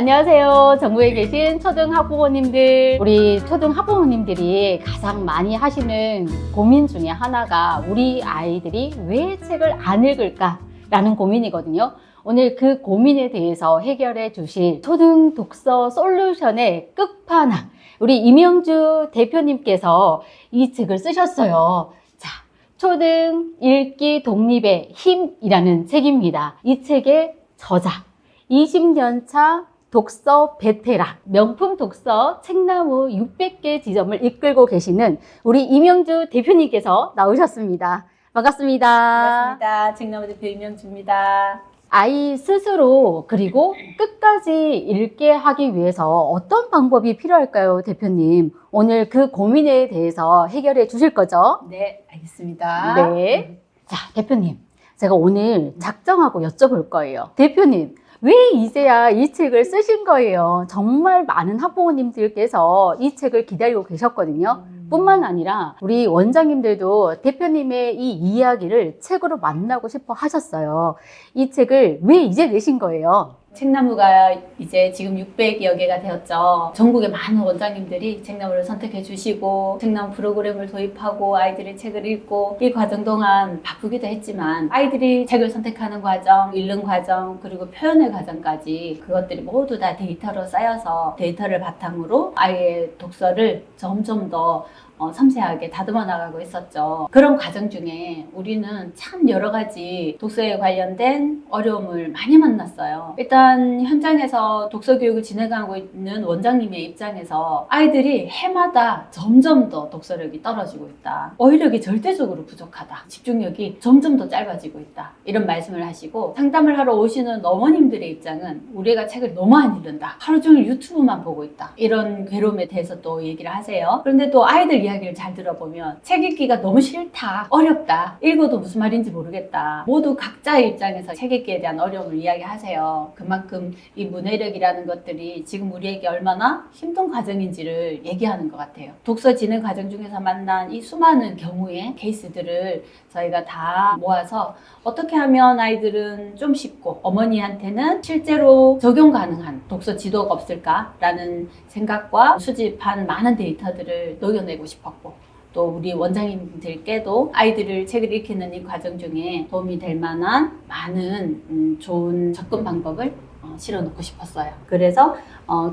안녕하세요. 전국에 계신 초등학부모님들. 우리 초등학부모님들이 가장 많이 하시는 고민 중에 하나가 우리 아이들이 왜 책을 안 읽을까? 라는 고민이거든요. 오늘 그 고민에 대해서 해결해 주실 초등 독서 솔루션의 끝판왕, 우리 임영주 대표님께서 이 책을 쓰셨어요. 자, 초등 읽기 독립의 힘이라는 책입니다. 이 책의 저자, 20년차 독서 베테랑, 명품 독서 책나무 600개 지점을 이끌고 계시는 우리 임영주 대표님께서 나오셨습니다. 반갑습니다. 반갑습니다. 책나무 대표 임영주입니다. 아이 스스로 그리고 끝까지 읽게 하기 위해서 어떤 방법이 필요할까요, 대표님? 오늘 그 고민에 대해서 해결해 주실 거죠? 네, 알겠습니다. 네. 자, 대표님. 제가 오늘 작정하고 여쭤볼 거예요. 대표님, 왜 이제야 이 책을 쓰신 거예요? 정말 많은 학부모님들께서 이 책을 기다리고 계셨거든요. 뿐만 아니라 우리 원장님들도 대표님의 이 이야기를 책으로 만나고 싶어 하셨어요. 이 책을 왜 이제 내신 거예요? 책나무가 이제 지금 600여 개가 되었죠. 전국의 많은 원장님들이 책나무를 선택해 주시고 책나무 프로그램을 도입하고 아이들이 책을 읽고 이 과정 동안 바쁘기도 했지만 아이들이 책을 선택하는 과정, 읽는 과정, 그리고 표현의 과정까지 그것들이 모두 다 데이터로 쌓여서 데이터를 바탕으로 아이의 독서를 점점 더 섬세하게 다듬어 나가고 있었죠. 그런 과정 중에 우리는 참 여러 가지 독서에 관련된 어려움을 많이 만났어요. 일단 현장에서 독서 교육을 진행하고 있는 원장님의 입장에서 아이들이 해마다 점점 더 독서력이 떨어지고 있다. 어휘력이 절대적으로 부족하다. 집중력이 점점 더 짧아지고 있다. 이런 말씀을 하시고 상담을 하러 오시는 어머님들의 입장은 우리 애가 책을 너무 안 읽는다. 하루 종일 유튜브만 보고 있다. 이런 괴로움에 대해서 또 얘기를 하세요. 그런데 또 아이들 이야기를 잘 들어보면 책 읽기가 너무 싫다, 어렵다, 읽어도 무슨 말인지 모르겠다. 모두 각자의 입장에서 책 읽기에 대한 어려움을 이야기하세요. 그만큼 이 문해력이라는 것들이 지금 우리에게 얼마나 힘든 과정인지를 얘기하는 것 같아요. 독서 진행 과정 중에서 만난 이 수많은 경우의 케이스들을 저희가 다 모아서 어떻게 하면 아이들은 좀 쉽고 어머니한테는 실제로 적용 가능한 독서 지도가 없을까라는 생각과 수집한 많은 데이터들을 녹여내고 싶었고 또 우리 원장님들께도 아이들을 책을 읽히는 이 과정 중에 도움이 될 만한 많은 좋은 접근 방법을 실어놓고 싶었어요. 그래서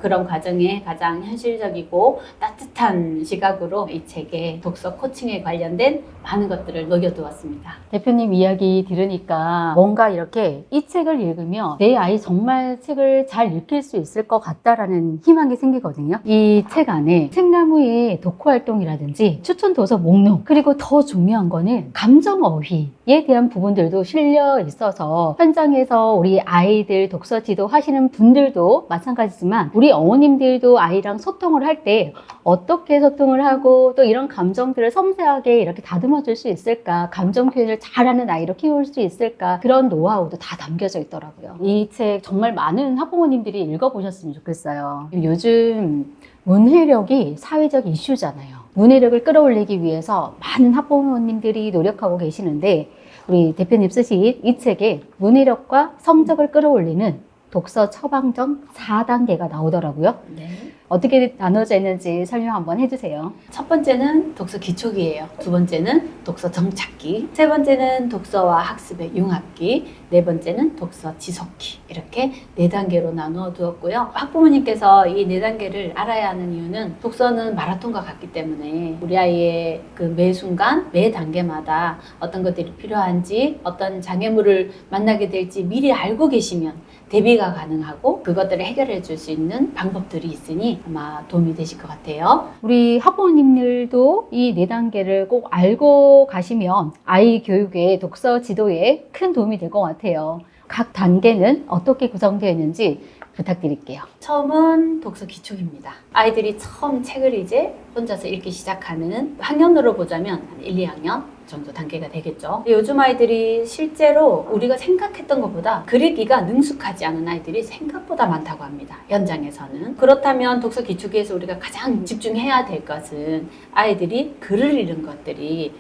그런 과정에 가장 현실적이고 따뜻한 시각으로 이 책에 독서 코칭에 관련된 많은 것들을 녹여두었습니다. 대표님 이야기 들으니까 뭔가 이렇게 이 책을 읽으면 내 아이 정말 책을 잘 읽힐 수 있을 것 같다라는 희망이 생기거든요. 이 책 안에 책나무의 독후 활동이라든지 추천 도서 목록, 그리고 더 중요한 거는 감정 어휘에 대한 부분들도 실려 있어서 현장에서 우리 아이들 독서 지도 하시는 분들도 마찬가지지만 우리 어머님들도 아이랑 소통을 할 때 어떻게 소통을 하고 또 이런 감정들을 섬세하게 이렇게 다듬어 줄 수 있을까, 감정 표현을 잘하는 아이로 키울 수 있을까, 그런 노하우도 다 담겨져 있더라고요. 이 책 정말 많은 학부모님들이 읽어보셨으면 좋겠어요. 요즘 문해력이 사회적 이슈잖아요. 문해력을 끌어올리기 위해서 많은 학부모님들이 노력하고 계시는데 우리 대표님 쓰신 이 책에 문해력과 성적을 끌어올리는 독서 처방전 4단계가 나오더라고요. 네. 어떻게 나눠져 있는지 설명 한번 해주세요. 첫 번째는 독서 기초기예요. 두 번째는 독서 정착기, 세 번째는 독서와 학습의 융합기, 네 번째는 독서 지속기. 이렇게 네 단계로 나누어 두었고요. 학부모님께서 이 네 단계를 알아야 하는 이유는 독서는 마라톤과 같기 때문에 우리 아이의 그 매 순간, 매 단계마다 어떤 것들이 필요한지, 어떤 장애물을 만나게 될지 미리 알고 계시면 대비가 가능하고 그것들을 해결해 줄 수 있는 방법들이 있으니 아마 도움이 되실 것 같아요. 우리 학부모님들도 이 네 단계를 꼭 알고 가시면 아이 교육에 독서 지도에 큰 도움이 될 것 같아요. 각 단계는 어떻게 구성되어 있는지 부탁드릴게요. 처음은 독서 기초입니다. 아이들이 처음 책을 이제 혼자서 읽기 시작하는 학년으로 보자면 한 1, 2학년 정도 단계가 되겠죠. 요즘 아이들이 실제로 우리가 생각했던 것보다 글 읽기가 능숙하지 않은 아이들이 생각보다 많다고 합니다. 현장에서는. 그렇다면 독서 기초기에서 우리가 가장 집중해야 될 것은 아이들이 글을 읽는 것들이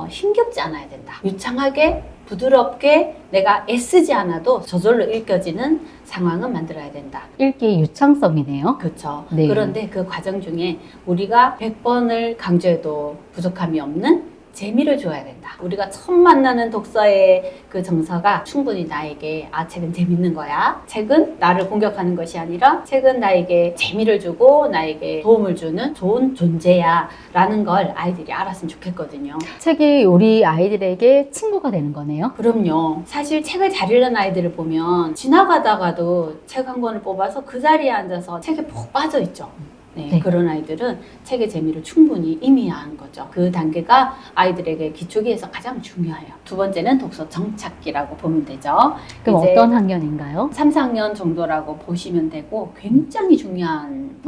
힘겹지 않아야 된다. 유창하게 부드럽게 내가 애쓰지 않아도 저절로 읽혀지는 상황은 만들어야 된다. 읽기의 유창성이네요. 그렇죠. 네. 그런데 그 과정 중에 우리가 100번을 강조해도 부족함이 없는 재미를 줘야 된다. 우리가 처음 만나는 독서의 그 정서가 충분히 나에게 책은 재밌는 거야. 책은 나를 공격하는 것이 아니라 책은 나에게 재미를 주고 나에게 도움을 주는 좋은 존재야 라는 걸 아이들이 알았으면 좋겠거든요. 책이 우리 아이들에게 친구가 되는 거네요. 그럼요. 사실 책을 잘 읽는 아이들을 보면 지나가다가도 책 한 권을 뽑아서 그 자리에 앉아서 책에 푹 빠져 있죠. 네, 그런 아이들은 책의 재미를 충분히 이미야 하는 거죠. 그 단계가 아이들에게 기초기에서 가장 중요해요. 두 번째는 독서 정착기라고 보면 되죠. 그럼 어떤 학년인가요? 3, 4학년 정도라고 보시면 되고 굉장히 중요한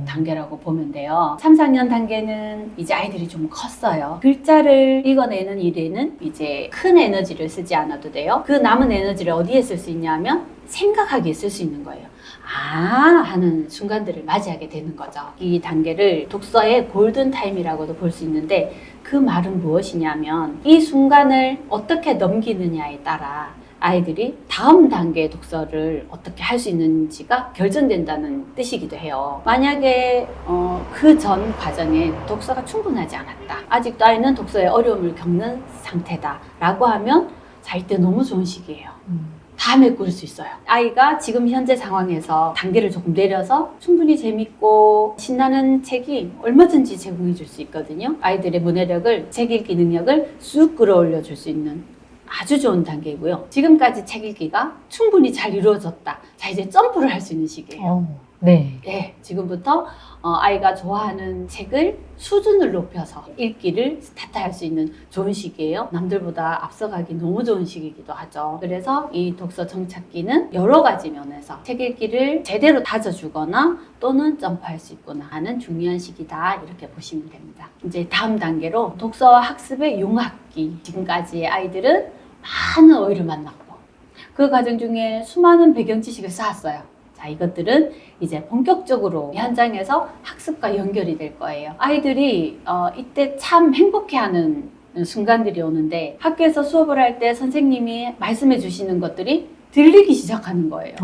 단계라고 보면 돼요. 3, 4학년 단계는 이제 아이들이 좀 컸어요. 글자를 읽어내는 일에는 이제 큰 에너지를 쓰지 않아도 돼요. 그 남은 에너지를 어디에 쓸 수 있냐면 생각하기에 쓸 수 있는 거예요. 하는 순간들을 맞이하게 되는 거죠. 이 단계를 독서의 골든타임이라고도 볼 수 있는데 그 말은 무엇이냐면 이 순간을 어떻게 넘기느냐에 따라 아이들이 다음 단계의 독서를 어떻게 할 수 있는지가 결정된다는 뜻이기도 해요. 만약에 그 전 과정에 독서가 충분하지 않았다. 아직도 아이는 독서에 어려움을 겪는 상태다 라고 하면 자, 이때 너무 좋은 시기예요. 다음에 꾸릴 수 있어요. 아이가 지금 현재 상황에서 단계를 조금 내려서 충분히 재밌고 신나는 책이 얼마든지 제공해 줄 수 있거든요. 아이들의 문해력을, 책 읽기 능력을 쑥 끌어올려 줄 수 있는 아주 좋은 단계이고요. 지금까지 책 읽기가 충분히 잘 이루어졌다. 자, 이제 점프를 할 수 있는 시기예요. 네. 네, 지금부터 아이가 좋아하는 책을 수준을 높여서 읽기를 스타트할 수 있는 좋은 시기예요. 남들보다 앞서가기 너무 좋은 시기이기도 하죠. 그래서 이 독서 정착기는 여러 가지 면에서 책 읽기를 제대로 다져주거나 또는 점프할 수 있구나 하는 중요한 시기다 이렇게 보시면 됩니다. 이제 다음 단계로 독서 학습의 용학기. 지금까지 아이들은 많은 어휘를 만났고 그 과정 중에 수많은 배경 지식을 쌓았어요. 자, 이것들은 이제 본격적으로 현장에서 학습과 연결이 될 거예요. 아이들이 이때 참 행복해하는 순간들이 오는데 학교에서 수업을 할 때 선생님이 말씀해 주시는 것들이 들리기 시작하는 거예요.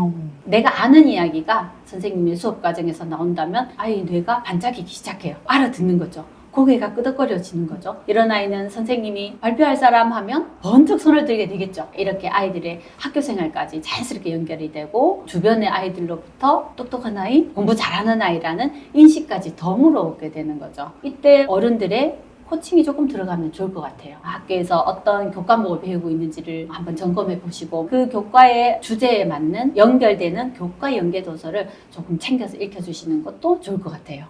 내가 아는 이야기가 선생님의 수업 과정에서 나온다면 아이 뇌가 반짝이기 시작해요. 알아듣는 거죠. 고개가 끄덕거려지는 거죠. 이런 아이는 선생님이 발표할 사람 하면 번쩍 손을 들게 되겠죠. 이렇게 아이들의 학교 생활까지 자연스럽게 연결이 되고 주변의 아이들로부터 똑똑한 아이, 공부 잘하는 아이라는 인식까지 덤으로 오게 되는 거죠. 이때 어른들의 코칭이 조금 들어가면 좋을 것 같아요. 학교에서 어떤 교과목을 배우고 있는지를 한번 점검해 보시고 그 교과의 주제에 맞는 연결되는 교과 연계 도서를 조금 챙겨서 읽혀주시는 것도 좋을 것 같아요.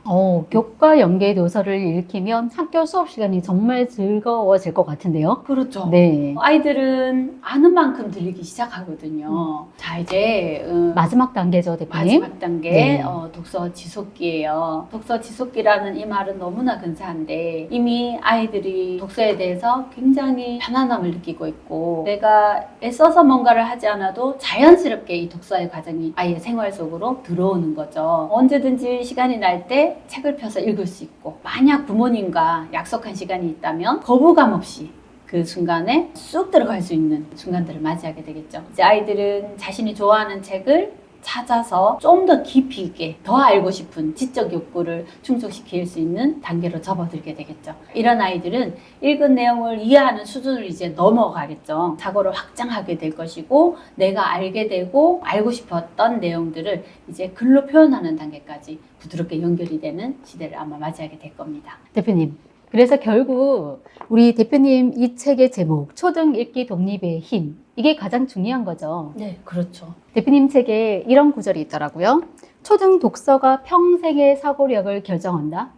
교과 연계 도서를 읽히면 학교 수업 시간이 정말 즐거워질 것 같은데요. 그렇죠. 네. 아이들은 아는 만큼 들리기 시작하거든요. 자, 이제 마지막 단계죠, 대표님. 마지막 단계 네. 독서 지속기예요. 독서 지속기라는 이 말은 너무나 근사한데 이미 아이들이 독서에 대해서 굉장히 편안함을 느끼고 있고 내가 애써서 뭔가를 하지 않아도 자연스럽게 이 독서의 과정이 아이의 생활 속으로 들어오는 거죠. 언제든지 시간이 날 때 책을 펴서 읽을 수 있고 만약 부모님과 약속한 시간이 있다면 거부감 없이 그 순간에 쑥 들어갈 수 있는 순간들을 맞이하게 되겠죠. 이제 아이들은 자신이 좋아하는 책을 찾아서 좀 더 깊이 있게 더 알고 싶은 지적 욕구를 충족시킬 수 있는 단계로 접어들게 되겠죠. 이런 아이들은 읽은 내용을 이해하는 수준을 이제 넘어가겠죠. 사고를 확장하게 될 것이고 내가 알게 되고 알고 싶었던 내용들을 이제 글로 표현하는 단계까지 부드럽게 연결이 되는 시대를 아마 맞이하게 될 겁니다. 대표님. 그래서 결국 우리 대표님 이 책의 제목 초등 읽기 독립의 힘 이게 가장 중요한 거죠. 네, 그렇죠. 대표님 책에 이런 구절이 있더라고요. 초등 독서가 평생의 사고력을 결정한다.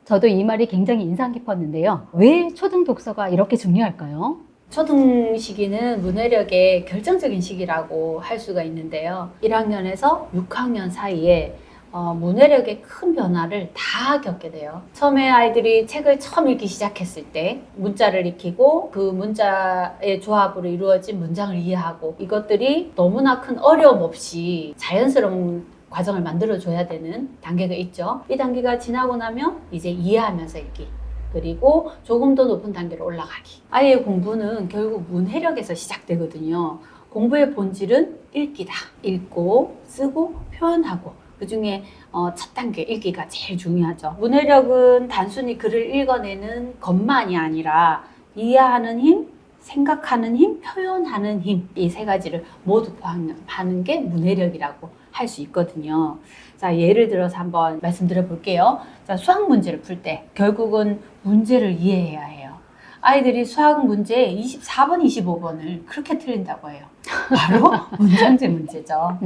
저도 이 말이 굉장히 인상 깊었는데요. 왜 초등 독서가 이렇게 중요할까요? 초등 시기는 문해력의 결정적인 시기라고 할 수가 있는데요. 1학년에서 6학년 사이에 문해력의 큰 변화를 다 겪게 돼요. 처음에 아이들이 책을 처음 읽기 시작했을 때 문자를 익히고 그 문자의 조합으로 이루어진 문장을 이해하고 이것들이 너무나 큰 어려움 없이 자연스러운 과정을 만들어줘야 되는 단계가 있죠. 이 단계가 지나고 나면 이제 이해하면서 읽기. 그리고 조금 더 높은 단계로 올라가기. 아이의 공부는 결국 문해력에서 시작되거든요. 공부의 본질은 읽기다. 읽고 쓰고 표현하고 그 중에 첫 단계 읽기가 제일 중요하죠. 문해력은 단순히 글을 읽어내는 것만이 아니라 이해하는 힘, 생각하는 힘, 표현하는 힘, 이 세 가지를 모두 포함하는 게 문해력이라고 할 수 있거든요. 자, 예를 들어서 한번 말씀드려 볼게요. 자, 수학 문제를 풀 때 결국은 문제를 이해해야 해요. 아이들이 수학 문제 24번, 25번을 그렇게 틀린다고 해요. 바로 문장제 문제죠.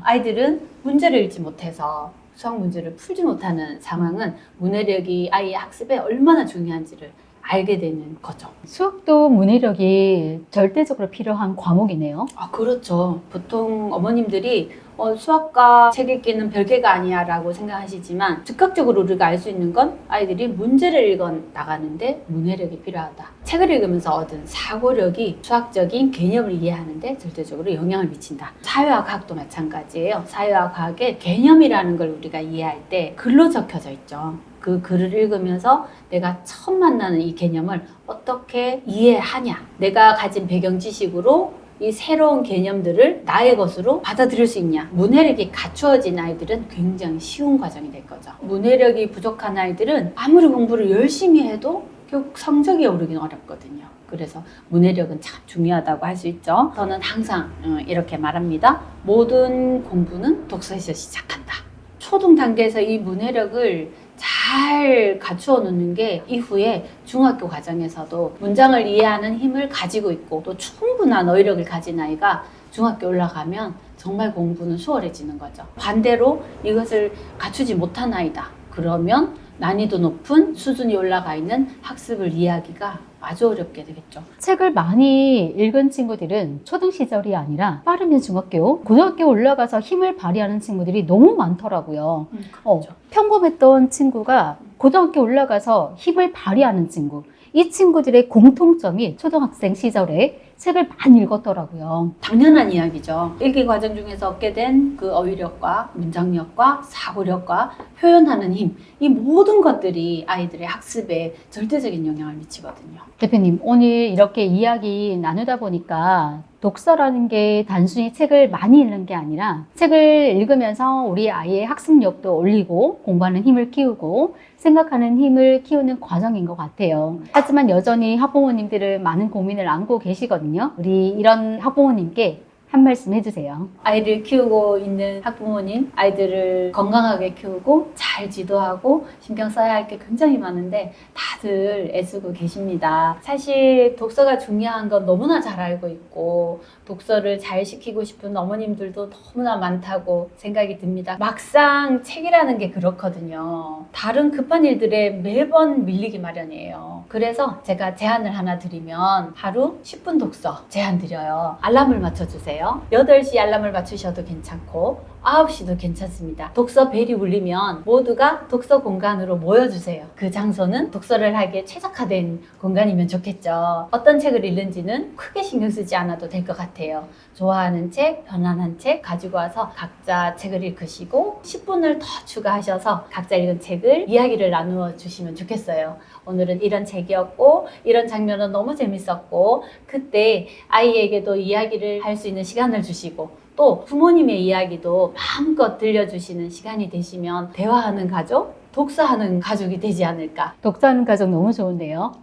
아이들은 문제를 읽지 못해서 수학 문제를 풀지 못하는 상황은 문해력이 아이의 학습에 얼마나 중요한지를 알게 되는 거죠. 수학도 문해력이 절대적으로 필요한 과목이네요. 아, 그렇죠. 보통 어머님들이 수학과 책 읽기는 별개가 아니야 라고 생각하시지만 즉각적으로 우리가 알 수 있는 건 아이들이 문제를 읽어 나가는데 문해력이 필요하다. 책을 읽으면서 얻은 사고력이 수학적인 개념을 이해하는데 절대적으로 영향을 미친다. 사회화 과학도 마찬가지예요. 사회화 과학의 개념이라는 걸 우리가 이해할 때 글로 적혀져 있죠. 그 글을 읽으면서 내가 처음 만나는 이 개념을 어떻게 이해하냐. 내가 가진 배경 지식으로 이 새로운 개념들을 나의 것으로 받아들일 수 있냐. 문해력이 갖추어진 아이들은 굉장히 쉬운 과정이 될 거죠. 문해력이 부족한 아이들은 아무리 공부를 열심히 해도 결국 성적이 오르긴 어렵거든요. 그래서 문해력은 참 중요하다고 할 수 있죠. 저는 항상 이렇게 말합니다. 모든 공부는 독서에서 시작한다. 초등 단계에서 이 문해력을 잘 갖추어 놓는 게 이후에 중학교 과정에서도 문장을 이해하는 힘을 가지고 있고 또 충분한 어휘력을 가진 아이가 중학교 올라가면 정말 공부는 수월해지는 거죠. 반대로 이것을 갖추지 못한 아이다. 그러면 난이도 높은 수준이 올라가 있는 학습을 이해하기가 아주 어렵게 되겠죠. 책을 많이 읽은 친구들은 초등 시절이 아니라 빠르면 중학교, 고등학교 올라가서 힘을 발휘하는 친구들이 너무 많더라고요. 그렇죠. 평범했던 친구가 고등학교 올라가서 힘을 발휘하는 친구. 이 친구들의 공통점이 초등학생 시절에 책을 많이 읽었더라고요. 당연한 이야기죠. 읽기 과정 중에서 얻게 된 그 어휘력과 문장력과 사고력과 표현하는 힘, 이 모든 것들이 아이들의 학습에 절대적인 영향을 미치거든요. 대표님, 오늘 이렇게 이야기 나누다 보니까 독서라는 게 단순히 책을 많이 읽는 게 아니라 책을 읽으면서 우리 아이의 학습력도 올리고 공부하는 힘을 키우고 생각하는 힘을 키우는 과정인 것 같아요. 하지만 여전히 학부모님들은 많은 고민을 안고 계시거든요. 우리 이런 학부모님께 한 말씀 해주세요. 아이를 키우고 있는 학부모님, 아이들을 건강하게 키우고 잘 지도하고 신경 써야 할 게 굉장히 많은데 다들 애쓰고 계십니다. 사실 독서가 중요한 건 너무나 잘 알고 있고 독서를 잘 시키고 싶은 어머님들도 너무나 많다고 생각이 듭니다. 막상 책이라는 게 그렇거든요. 다른 급한 일들에 매번 밀리기 마련이에요. 그래서 제가 제안을 하나 드리면 하루 10분 독서 제안 드려요. 알람을 맞춰주세요. 8시 알람을 맞추셔도 괜찮고 9시도 괜찮습니다. 독서 벨이 울리면 모두가 독서 공간으로 모여주세요. 그 장소는 독서를 하기에 최적화된 공간이면 좋겠죠. 어떤 책을 읽는지는 크게 신경 쓰지 않아도 될 것 같아요. 좋아하는 책, 편안한 책 가지고 와서 각자 책을 읽으시고 10분을 더 추가하셔서 각자 읽은 책을 이야기를 나누어 주시면 좋겠어요. 오늘은 이런 책이었고 이런 장면은 너무 재밌었고 그때 아이에게도 이야기를 할 수 있는 시간을 주시고 또 부모님의 이야기도 마음껏 들려주시는 시간이 되시면 대화하는 가족, 독서하는 가족이 되지 않을까. 독서하는 가족 너무 좋은데요.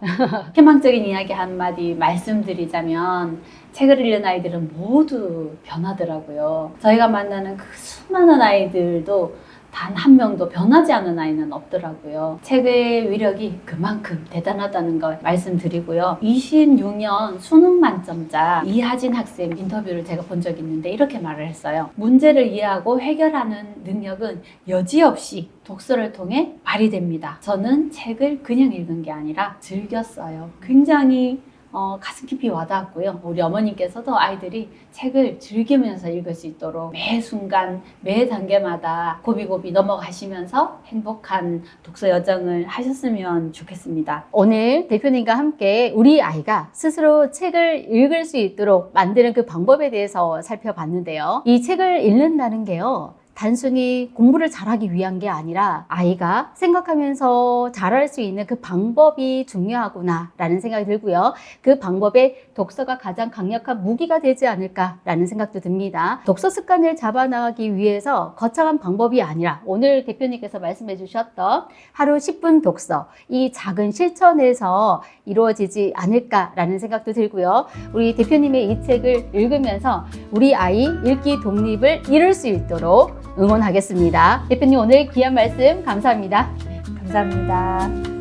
희망적인 이야기 한마디 말씀드리자면 책을 읽는 아이들은 모두 변하더라고요. 저희가 만나는 그 수많은 아이들도 단 한 명도 변하지 않은 아이는 없더라고요. 책의 위력이 그만큼 대단하다는 걸 말씀드리고요. 26년 수능 만점자 이하진 학생 인터뷰를 제가 본 적이 있는데 이렇게 말을 했어요. 문제를 이해하고 해결하는 능력은 여지없이 독서를 통해 발휘됩니다. 저는 책을 그냥 읽은 게 아니라 즐겼어요. 굉장히 가슴 깊이 와닿았고요. 우리 어머님께서도 아이들이 책을 즐기면서 읽을 수 있도록 매 순간, 매 단계마다 고비고비 넘어가시면서 행복한 독서 여정을 하셨으면 좋겠습니다. 오늘 대표님과 함께 우리 아이가 스스로 책을 읽을 수 있도록 만드는 그 방법에 대해서 살펴봤는데요. 이 책을 읽는다는 게요. 단순히 공부를 잘하기 위한 게 아니라 아이가 생각하면서 잘할 수 있는 그 방법이 중요하구나라는 생각이 들고요. 그 방법에 독서가 가장 강력한 무기가 되지 않을까라는 생각도 듭니다. 독서 습관을 잡아나가기 위해서 거창한 방법이 아니라 오늘 대표님께서 말씀해 주셨던 하루 10분 독서, 이 작은 실천에서 이루어지지 않을까라는 생각도 들고요. 우리 대표님의 이 책을 읽으면서 우리 아이 읽기 독립을 이룰 수 있도록 응원하겠습니다. 대표님 오늘 귀한 말씀 감사합니다. 감사합니다.